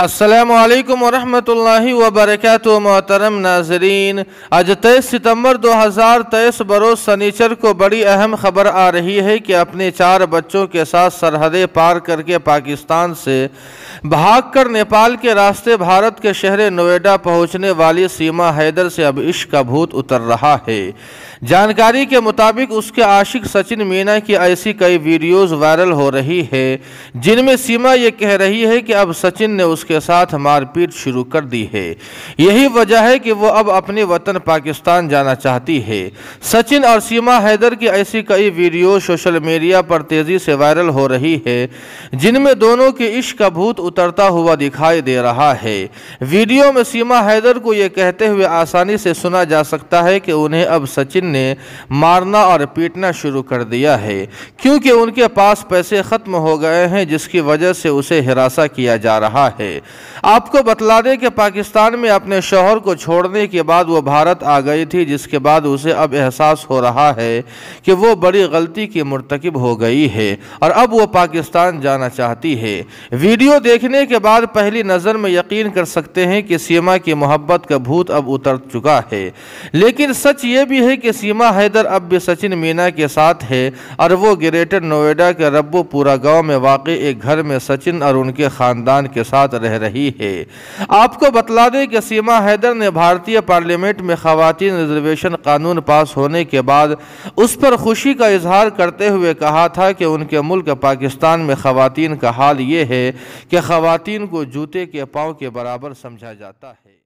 السلام علیکم ورحمۃ اللہ وبرکاتہ۔ محترم ناظرین، آج 23 ستمبر 2023 بروز سنیچر کو بڑی اہم خبر آ رہی ہے کہ اپنے 4 بچوں کے ساتھ سرحدیں پار کر کے پاکستان سے بھاگ کر نیپال کے راستے بھارت کے شہر نوئیڈا پہنچنے والی سیما حیدر سے اب عشق کا بھوت اتر رہا ہے۔ جانکاری کے مطابق اس کے عاشق سچن مینا کی ایسی کئی ویڈیوز وائرل ہو رہی ہے جن میں سیما یہ کہہ رہی ہے کہ اب سچن نے اس کے ساتھ مار پیٹ شروع کر دی ہے، یہی وجہ ہے کہ وہ اب اپنے وطن پاکستان جانا چاہتی ہے۔ سچن اور سیما حیدر کی ایسی کئی ویڈیوز سوشل میڈیا پر تیزی سے وائرل ہو رہی ہے جن میں دونوں کے عشق کا بھوت اترتا ہوا دکھائی دے رہا ہے۔ ویڈیو میں سیما حیدر کو یہ کہتے ہوئے آسانی سے سنا جا سکتا ہے کہ انہیں اب سچن نے مارنا اور پیٹنا شروع کر دیا ہے کیونکہ ان کے پاس پیسے ختم ہو گئے ہیں، جس کی وجہ سے اسے ہراساں کیا جا رہا ہے۔ آپ کو بتلا دیں کہ پاکستان میں اپنے شوہر کو چھوڑنے کے بعد وہ بھارت آ گئی تھی، جس کے بعد اسے اب احساس ہو رہا ہے کہ وہ بڑی غلطی کی مرتکب ہو گئی ہے اور اب وہ پاکستان جانا چاہتی ہے۔ ویڈیو دیکھنے کے بعد پہلی نظر میں یقین کر سکتے ہیں کہ سیما کی محبت کا بھوت اب اتر چکا ہے، لیکن سچ یہ بھی ہے کہ سیما حیدر اب بھی سچن مینا کے ساتھ ہے اور وہ گریٹر نوئیڈا کے ربو پورا گاؤں میں واقع ایک گھر میں سچن اور ان کے خاندان کے ساتھ رہ رہی ہے۔ آپ کو بتلا دیں کہ سیما حیدر نے بھارتی پارلیمنٹ میں خواتین ریزرویشن قانون پاس ہونے کے بعد اس پر خوشی کا اظہار کرتے ہوئے کہا تھا کہ ان کے ملک پاکستان میں خواتین کا حال یہ ہے کہ خواتین کو جوتے کے پاؤں کے برابر سمجھا جاتا ہے۔